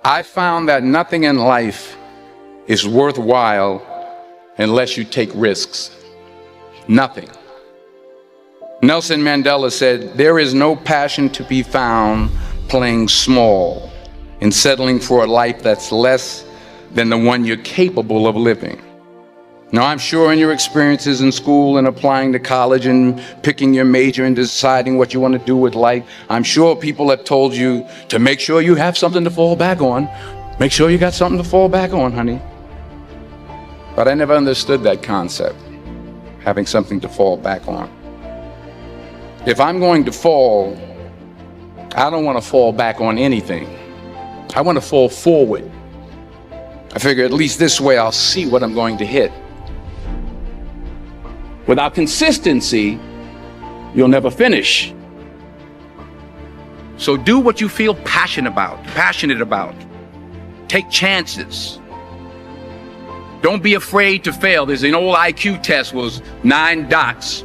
I found that nothing in life is worthwhile unless you take risks. Nothing. Nelson Mandela said, "There is no passion to be found playing small and settling for a life that's less than the one you're capable of living." Now, I'm sure in your experiences in school and applying to college and picking your major and deciding what you want to do with life, I'm sure people have told you to make sure you have something to fall back on. Make sure you got something to fall back on, honey. But I never understood that concept, having something to fall back on. If I'm going to fall, I don't want to fall back on anything. I want to fall forward. I figure at least this way I'll see what I'm going to hit. Without consistency, you'll never finish. So do what you feel passionate about. Take chances. Don't be afraid to fail. There's an old IQ test, was 9 dots,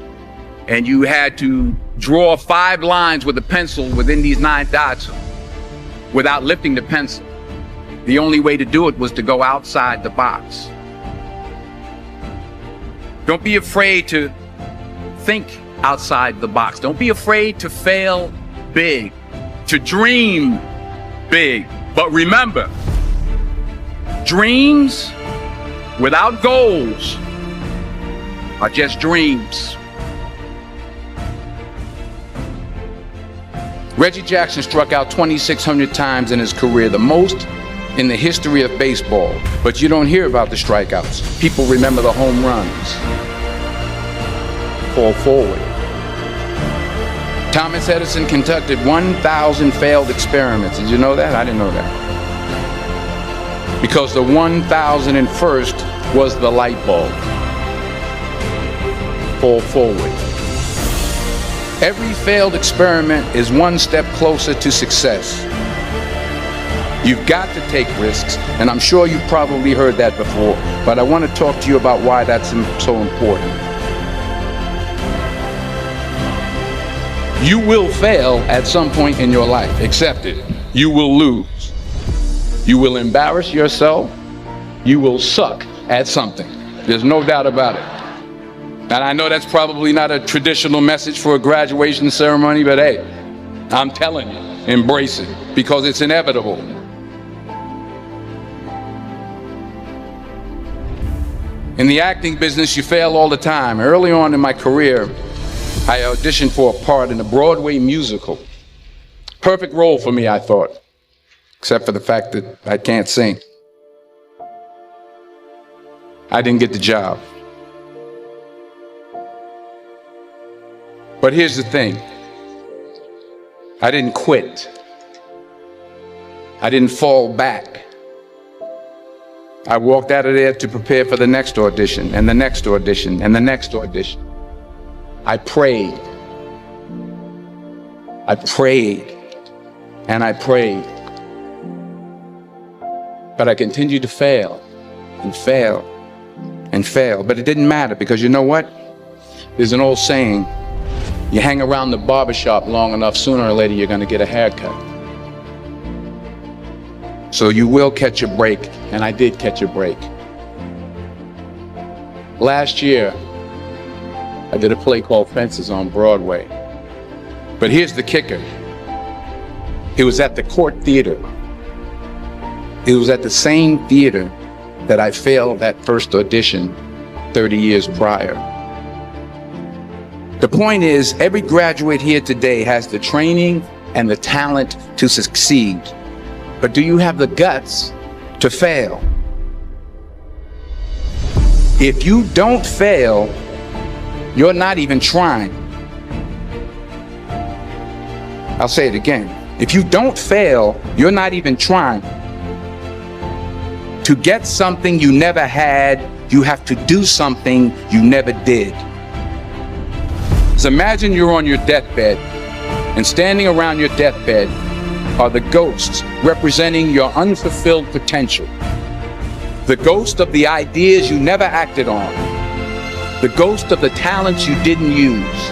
and you had to draw 5 lines with a pencil within these 9 dots without lifting the pencil. The only way to do it was to go outside the box. Don't be afraid to think outside the box. Don't be afraid to fail big, to dream big. But remember, dreams without goals are just dreams. Reggie Jackson struck out 2,600 times in his career, the most in the history of baseball. But you don't hear about the strikeouts. People remember the home runs. Fall forward. Thomas Edison conducted 1,000 failed experiments. Did you know that? I didn't know that. Because the 1,001st was the light bulb. Fall forward. Every failed experiment is one step closer to success. You've got to take risks, and I'm sure you've probably heard that before, but I want to talk to you about why that's so important. You will fail at some point in your life. Accept it. You will lose. You will embarrass yourself. You will suck at something. There's no doubt about it. And I know that's probably not a traditional message for a graduation ceremony, but hey, I'm telling you, embrace it, because it's inevitable. In the acting business, you fail all the time. Early on in my career, I auditioned for a part in a Broadway musical. Perfect role for me, I thought, except for the fact that I can't sing. I didn't get the job. But here's the thing. I didn't quit. I didn't fall back. I walked out of there to prepare for the next audition, and the next audition, and the next audition. I prayed. I prayed. And I prayed. But I continued to fail and fail and fail. But it didn't matter, because you know what? There's an old saying, you hang around the barbershop long enough, sooner or later you're going to get a haircut. So you will catch a break, and I did catch a break. Last year, I did a play called Fences on Broadway. But here's the kicker. It was at the Court Theater. It was at the same theater that I failed that first audition 30 years prior. The point is, every graduate here today has the training and the talent to succeed. But do you have the guts to fail? If you don't fail, you're not even trying. I'll say it again. If you don't fail, you're not even trying. To get something you never had, you have to do something you never did. So imagine you're on your deathbed, and standing around your deathbed are the ghosts representing your unfulfilled potential. The ghost of the ideas you never acted on. The ghost of the talents you didn't use.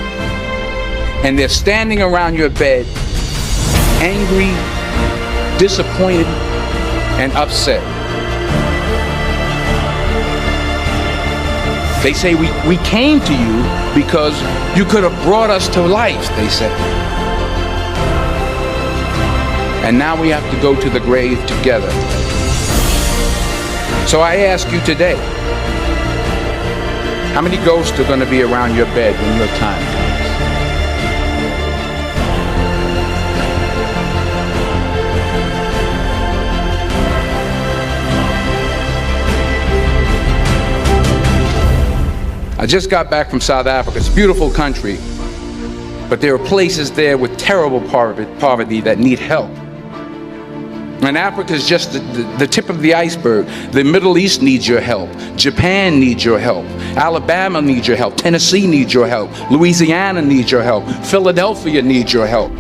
And they're standing around your bed, angry, disappointed, and upset. They say we came to you because you could have brought us to life, they say. And now we have to go to the grave together. So I ask you today, how many ghosts are going to be around your bed when your time comes? I just got back from South Africa. It's a beautiful country, but there are places there with terrible poverty that need help. And Africa is just the tip of the iceberg. The Middle East needs your help. Japan needs your help. Alabama needs your help. Tennessee needs your help. Louisiana needs your help. Philadelphia needs your help.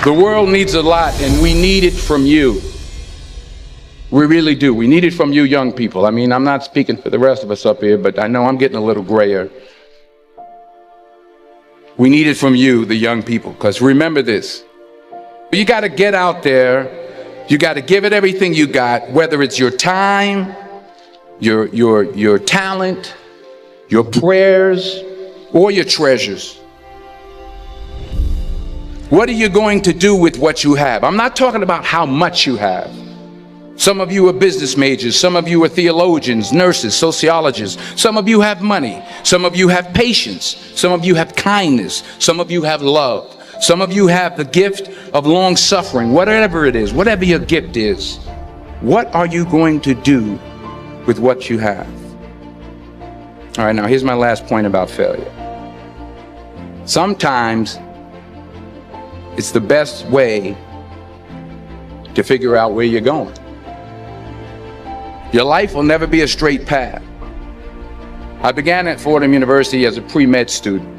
The world needs a lot, and we need it from you. We really do. We need it from you young people. I mean, I'm not speaking for the rest of us up here, but I know I'm getting a little grayer. We need it from you, the young people, because remember this. You got to get out there. You got to give it everything you got, whether it's your time, your talent, your prayers, or your treasures. What are you going to do with what you have? I'm not talking about how much you have. Some of you are business majors. Some of you are theologians, nurses, sociologists. Some of you have money. Some of you have patience. Some of you have kindness. Some of you have love. Some of you have the gift of long suffering. Whatever it is, whatever your gift is, what are you going to do with what you have? All right, now here's my last point about failure. Sometimes it's the best way to figure out where you're going. Your life will never be a straight path. I began at Fordham University as a pre-med student.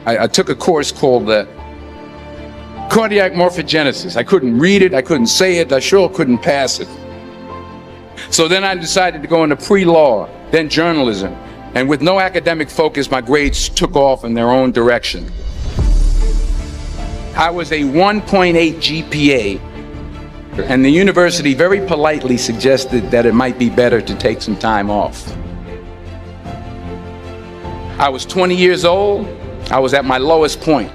I took a course called cardiac morphogenesis. I couldn't read it, I couldn't say it, I sure couldn't pass it. So then I decided to go into pre-law, then journalism. And with no academic focus, my grades took off in their own direction. I was a 1.8 GPA. And the university very politely suggested that it might be better to take some time off. I was 20 years old. I was at my lowest point.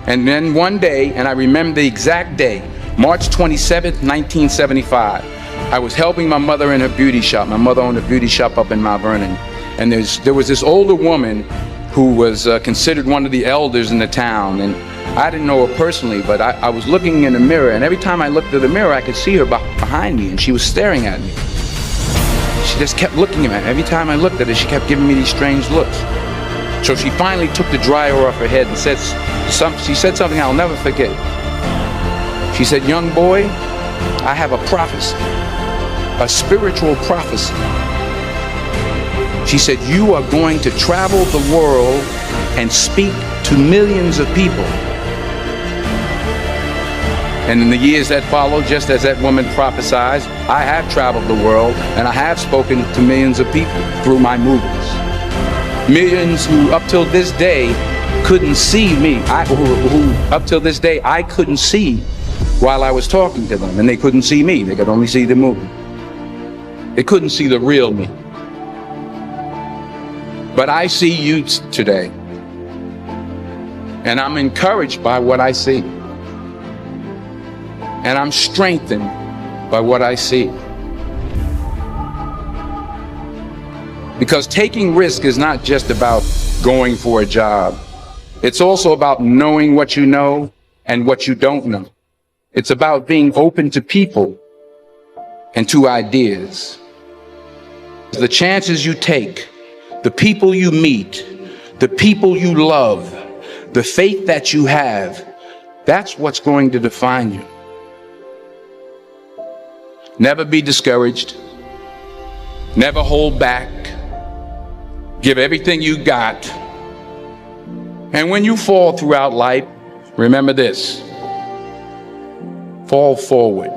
And then one day, and I remember the exact day, March 27th, 1975, I was helping my mother in her beauty shop. My mother owned a beauty shop up in Mount Vernon. And there was this older woman who was considered one of the elders in the town. And I didn't know her personally, but I was looking in the mirror, and every time I looked at the mirror, I could see her behind me, and she was staring at me. She just kept looking at me. Every time I looked at her, she kept giving me these strange looks. So she finally took the dryer off her head and she said something I'll never forget. She said, "Young boy, I have a prophecy, a spiritual prophecy." She said, "You are going to travel the world and speak to millions of people." And in the years that followed, just as that woman prophesied, I have traveled the world and I have spoken to millions of people through my movies. Millions who up till this day couldn't see me, who up till this day I couldn't see while I was talking to them, and they couldn't see me, they could only see the movie. They couldn't see the real me. But I see you today, and I'm encouraged by what I see. And I'm strengthened by what I see. Because taking risk is not just about going for a job. It's also about knowing what you know and what you don't know. It's about being open to people and to ideas. The chances you take, the people you meet, the people you love, the faith that you have, that's what's going to define you. Never be discouraged. Never hold back. Give everything you got. And when you fall throughout life, remember this: fall forward.